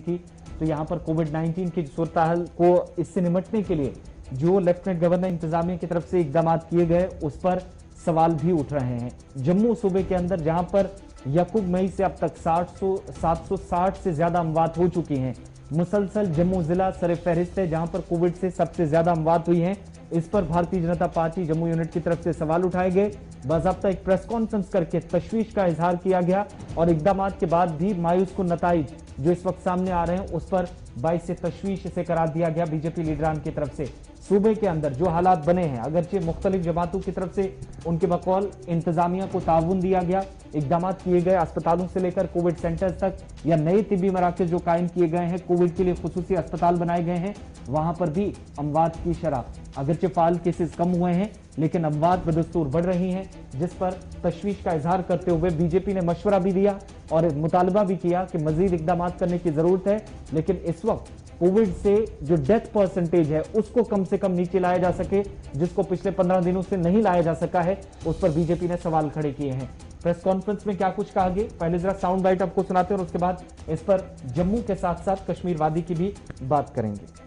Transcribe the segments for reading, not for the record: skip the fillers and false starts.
थी। तो यहाँ पर कोविड-19 की सूरत हाल को इससे निपटने के लिए जो लेफ्टिनेंट गवर्नर इंतजामिया की तरफ से इकदाम किए गए उस पर सवाल भी उठ रहे हैं। जम्मू सूबे के अंदर जहां पर यकूब मई से अब तक 760 से ज्यादा अमवात हो चुकी हैं, मुसलसल जम्मू जिला सरे फहरिस्त है जहां पर कोविड से सबसे ज्यादा अमवात हुई हैं। इस पर भारतीय जनता पार्टी जम्मू यूनिट की तरफ से सवाल उठाए गए। बाकायदा एक प्रेस कॉन्फ्रेंस करके तशवीश का इजहार किया गया और इकदाम के बाद भी मायूस कुन नताइज जो इस वक्त सामने आ रहे हैं उस पर बाइस से तशवीश से करार दिया गया बीजेपी लीडरान की तरफ से। सूबे के अंदर जो हालात बने हैं, अगरचे मुख्तलिफ जमातों की तरफ से उनके बकौल इंतजामिया को ताउन दिया गया, इकदाम किए गए, अस्पतालों से लेकर कोविड सेंटर्स तक या नए तिब्बी मराकज जो कायम किए गए हैं, कोविड के लिए खुसूसी अस्पताल बनाए गए हैं, वहां पर भी अमवात की शरह अगरचे फाल केसेस कम हुए हैं लेकिन अमवात बदस्तूर बढ़ रही हैं, जिस पर तशवीश का इजहार करते हुए बीजेपी ने मशवरा भी दिया और मुतालबा भी किया कि मजीद इकदाम करने की जरूरत है। लेकिन इस वक्त कोविड से जो डेथ परसेंटेज है उसको कम से कम नीचे लाया जा सके, जिसको पिछले 15 दिनों से नहीं लाया जा सका है, उस पर बीजेपी ने सवाल खड़े किए हैं। प्रेस कॉन्फ्रेंस में क्या कुछ कहा गया, पहले जरा साउंड बाइट आपको सुनाते हैं और उसके बाद इस पर जम्मू के साथ साथ कश्मीर वादी की भी बात करेंगे।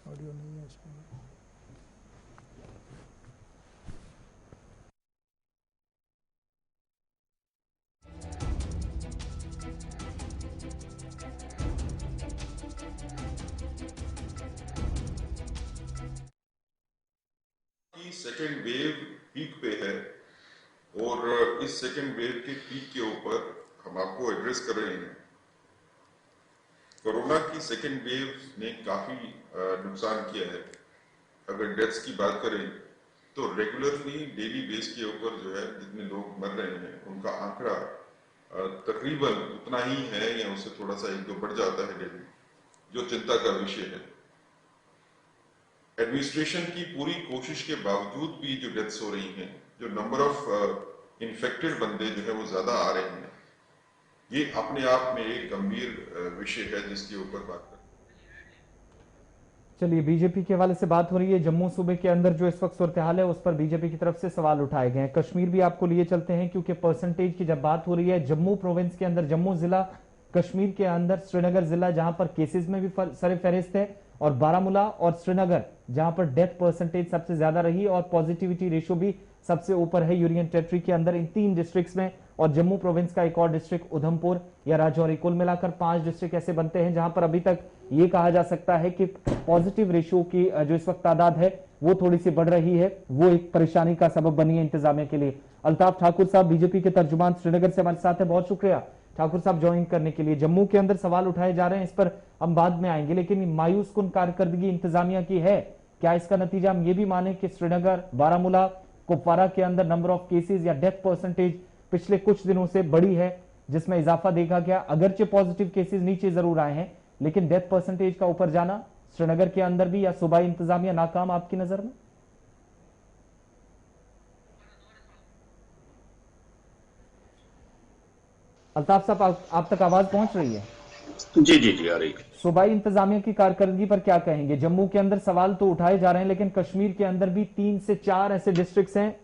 ऑडियो नहीं है इसमें। सेकेंड वेव पीक पे है और इस सेकेंड वेव के पीक के ऊपर हम आपको एड्रेस कर रहे हैं। कोरोना की सेकेंड वेव ने काफी नुकसान किया है। अगर डेथ्स की बात करें तो रेगुलरली डेली बेस के ऊपर जो है जितने लोग मर रहे हैं उनका आंकड़ा तकरीबन उतना ही है या उससे थोड़ा सा एक दो बढ़ जाता है डेली, जो चिंता का विषय है। एडमिनिस्ट्रेशन की पूरी कोशिश के बावजूद भी जो डेथ्स हो रही हैं, जो नंबर ऑफ इन्फेक्टेड बंदे जो है वो ज्यादा आ रहे हैं, ये अपने आप में एक गंभीर विषय है जिसके ऊपर बात करें। चलिए, बीजेपी के हवाले से बात हो रही है। जम्मू सूबे के अंदर जो इस वक्त सूरत हाल है उस पर बीजेपी की तरफ से सवाल उठाए गए हैं। कश्मीर भी आपको लिए चलते हैं क्योंकि परसेंटेज की जब बात हो रही है, जम्मू प्रोविंस के अंदर जम्मू जिला, कश्मीर के अंदर श्रीनगर जिला जहां पर केसेस में भी सरे फहरिस्त है, और बारामूला और श्रीनगर जहां पर डेथ परसेंटेज सबसे ज्यादा रही और पॉजिटिविटी रेशियो भी सबसे ऊपर है यूनियन टेरिटरी के अंदर इन 3 डिस्ट्रिक्ट्स में। और जम्मू प्रोविंस का एक और डिस्ट्रिक्ट उधमपुर या राजौरी, कुल मिलाकर 5 डिस्ट्रिक्ट ऐसे बनते हैं जहां पर अभी तक ये कहा जा सकता है कि पॉजिटिव रेशियो की जो इस वक्त तादाद है वो थोड़ी सी बढ़ रही है, वो एक परेशानी का सबब बनी है इंतजामिया के लिए। अल्ताफ ठाकुर साहब बीजेपी के तर्जुमान श्रीनगर से हमारे साथ है, बहुत शुक्रिया ठाकुर साहब ज्वाइन करने के लिए। जम्मू के अंदर सवाल उठाए जा रहे हैं, इस पर हम बाद में आएंगे, लेकिन मायूस कुन कारकर्दगी इंतजामिया की है। क्या इसका नतीजा हम ये भी माने कि श्रीनगर, बारामूला, कुपवारा के अंदर नंबर ऑफ केसेस या डेथ परसेंटेज पिछले कुछ दिनों से बढ़ी है, जिसमें इजाफा देखा गया। अगरचे पॉजिटिव केसेस नीचे जरूर आए हैं लेकिन डेथ परसेंटेज का ऊपर जाना श्रीनगर के अंदर भी, या सूबाई इंतजामिया नाकाम आपकी नजर में? अल्ताफ साहब, आप तक आवाज पहुंच रही है? जी जी जी आ रही है। सूबाई इंतजामिया की कारकर्दगी पर क्या कहेंगे? जम्मू के अंदर सवाल तो उठाए जा रहे हैं लेकिन कश्मीर के अंदर भी 3 से 4 ऐसे डिस्ट्रिक्ट्स हैं,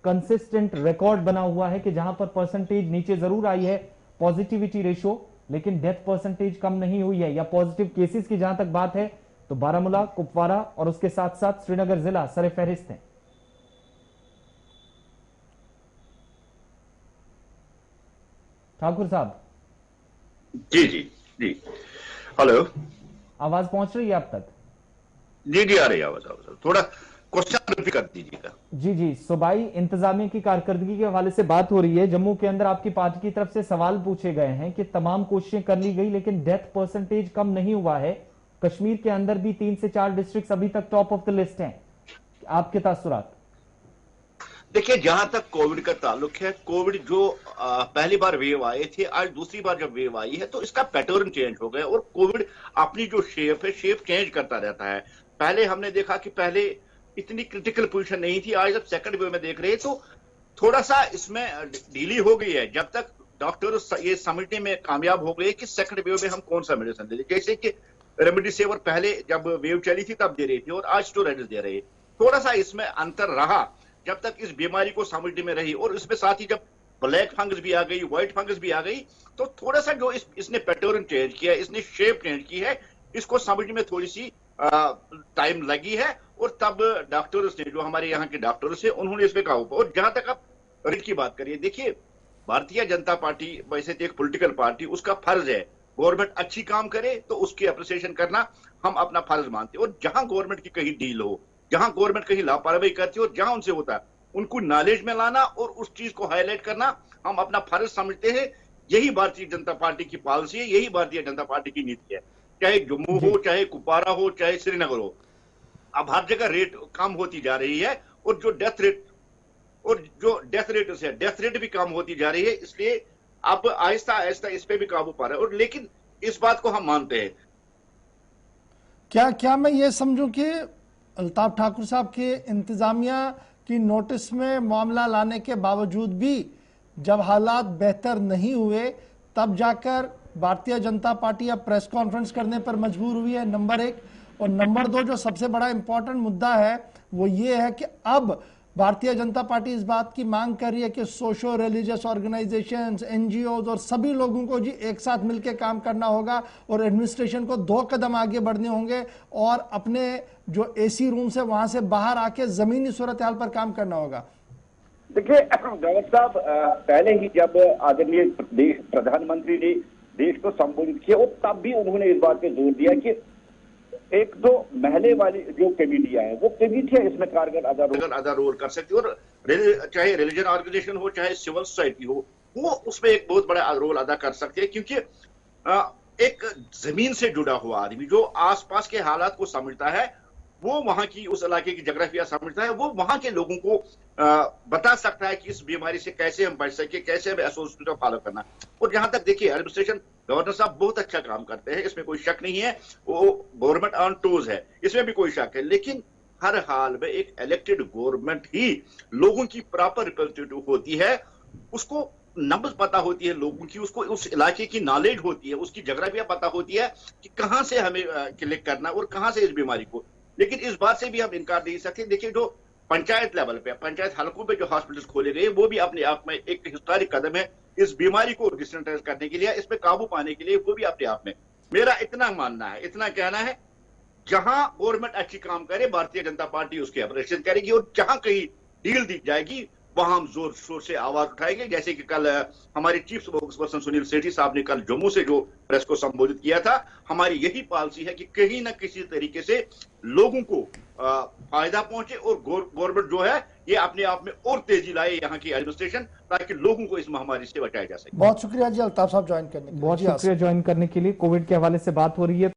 कंसिस्टेंट रिकॉर्ड बना हुआ है कि जहां पर परसेंटेज नीचे जरूर आई है, पॉजिटिविटी रेशियो, लेकिन डेथ परसेंटेज कम नहीं हुई है। या पॉजिटिव केसेस की जहां तक बात है तो बारामूला, कुपवारा और उसके साथ साथ श्रीनगर जिला सरे फहरिस्त है। ठाकुर साहब जी जी जी, हेलो, आवाज पहुंच रही है आप तक? जी जी आ रही है आवाज। थोड़ा क्वेश्चन रिपीट कर दीजिएगा। जी जी, सूबाई इंतजामिया की कारकर्दगी के हवाले से बात हो रही है। जम्मू के अंदर आपकी पार्टी की तरफ से सवाल पूछे गए हैं कि तमाम कोशिशें कर ली गई लेकिन डेथ परसेंटेज कम नहीं हुआ है। कश्मीर के अंदर भी 3 से 4 डिस्ट्रिक्ट अभी तक टॉप ऑफ द लिस्ट हैं, आपके तासुरात? देखिए, जहां तक कोविड का ताल्लुक है, कोविड जो पहली बार वेव आए थे, आज दूसरी बार जब वेव आई है तो इसका पैटर्न चेंज हो गया और कोविड अपनी जो शेप है, शेप चेंज करता रहता है। पहले हमने देखा कि पहले इतनी क्रिटिकल पोजीशन नहीं थी, आज जब सेकंड वेव में देख रहे हैं तो थोड़ा सा इसमें ढीली हो गई है। जब तक डॉक्टर ये समझने में कामयाब हो गए कि सेकंड वेव में हम कौन सा मेडिसिन दे, जैसे कि रेमडेसिविर पहले जब वेव चली थी तब दे रही थी और आज स्टेरॉइड्स दे रहे हैं, थोड़ा सा इसमें अंतर रहा जब तक इस बीमारी को समझने में रही। और इसमें साथ ही जब ब्लैक फंगस भी आ गई, व्हाइट फंगस भी आ गई, तो थोड़ा सा जो इसने पैटर्न चेंज किया, इसने शेप चेंज की है, इसको समझने में थोड़ी सी टाइम लगी है। और तब डॉक्टर्स ने, जो हमारे यहाँ के डॉक्टर्स है, उन्होंने इस पे काबू पाया। और जहां तक आप रिट की बात करिए, देखिए भारतीय जनता पार्टी वैसे तो एक पॉलिटिकल पार्टी, उसका फर्ज है गवर्नमेंट अच्छी काम करे तो उसकी अप्रिसिएशन करना हम अपना फर्ज मानते हैं। और जहां गवर्नमेंट की कहीं डील हो, जहां गवर्नमेंट कहीं लापरवाही करती हो, जहां उनसे होता है उनको नॉलेज में लाना और उस चीज को हाईलाइट करना हम अपना फर्ज समझते हैं। यही भारतीय जनता पार्टी की पॉलिसी है, यही भारतीय जनता पार्टी की नीति है। चाहे जम्मू हो, चाहे कुपवारा हो, चाहे श्रीनगर हो, अब हर जगह रेट कम होती जा रही है और जो डेथ रेट भी कम होती जा रही है। इसलिए अब आहिस्ता आहिस्ता इस पे भी काबू पा रहे हैं। और लेकिन इस बात को हम मानते हैं। क्या मैं ये समझूं कि अल्ताफ ठाकुर साहब के इंतजामिया की नोटिस में मामला लाने के बावजूद भी जब हालात बेहतर नहीं हुए तब जाकर भारतीय जनता पार्टी अब प्रेस कॉन्फ्रेंस करने पर मजबूर हुई है, नंबर एक। और नंबर दो, जो सबसे बड़ा इंपॉर्टेंट मुद्दा है वो ये है कि अब भारतीय जनता पार्टी इस बात की मांग कर रही है कि सोशो रिलीजियस ऑर्गेनाइजेशंस, एनजीओज और सभी लोगों को जी एक साथ मिलकर काम करना होगा और एडमिनिस्ट्रेशन को 2 कदम आगे बढ़ने होंगे और अपने जो एसी रूम से वहां से बाहर आके जमीनी सूरत हाल पर काम करना होगा। देखिए गवर्नर साहब, पहले ही जब आदरणीय प्रधानमंत्री ने देश को संबोधित किया और तब भी उन्होंने इस बात पे जोर दिया कि एक दो महले वाली जो कमेटियां हैं वो कमेटियां इसमें कारगर अदा रोल कर सकती है। और चाहे रिलीजन ऑर्गेनाइजेशन हो, चाहे सिविल सोसाइटी हो, वो उसमें एक बहुत बड़ा रोल अदा कर सकते हैं। क्योंकि एक जमीन से जुड़ा हुआ आदमी जो आसपास के हालात को समझता है, वो वहां की उस इलाके की जोग्राफिया समझता है, वो वहां के लोगों को बता सकता है कि इस बीमारी से कैसे हम बच सके, कैसे हमें एसओपी को फॉलो करना। और जहां तक देखिए एडमिनिस्ट्रेशन, गवर्नर साहब बहुत अच्छा काम करते हैं, इसमें कोई शक नहीं है, वो गवर्नमेंट ऑन टोज है, इसमें भी कोई शक है। लेकिन हर हाल में एक इलेक्टेड गवर्नमेंट ही लोगों की प्रॉपर रिप्रेजेंटेटिव होती है, उसको नब्ज पता होती है लोगों की, उसको उस इलाके की नॉलेज होती है, उसकी जोग्राफिया पता होती है कि कहां से हमें क्लिक करना और कहां से इस बीमारी को। लेकिन इस बात से भी हम इनकार नहीं सकते। देखिए जो पंचायत लेवल पे, पंचायत हलकों पे जो हॉस्पिटल्स खोले गए, वो भी अपने आप में एक हिस्टोरिक कदम है इस बीमारी को डिसेंट्रलाइज करने के लिए, इस पे काबू पाने के लिए। वो भी अपने आप में मेरा इतना मानना है, इतना कहना है, जहां गवर्नमेंट अच्छी काम करे भारतीय जनता पार्टी उसकी अप्रिशिएशन करेगी और जहां कहीं डील दी जाएगी वहां हम जोर शोर से आवाज उठाएंगे। जैसे कि कल हमारे चीफ स्पोक्सपर्सन सुनील सेठी साहब ने कल जम्मू से जो प्रेस को संबोधित किया था, हमारी यही पॉलिसी है कि कहीं ना किसी तरीके से लोगों को फायदा पहुंचे और गवर्नमेंट जो है ये अपने आप में और तेजी लाए यहाँ की एडमिनिस्ट्रेशन, ताकि लोगों को इस महामारी से बचाया जा सके। बहुत शुक्रिया जी अल्ताफ साहब ज्वाइन करने के लिए। बहुत शुक्रिया ज्वाइन करने के लिए। कोविड के हवाले से बात हो रही है।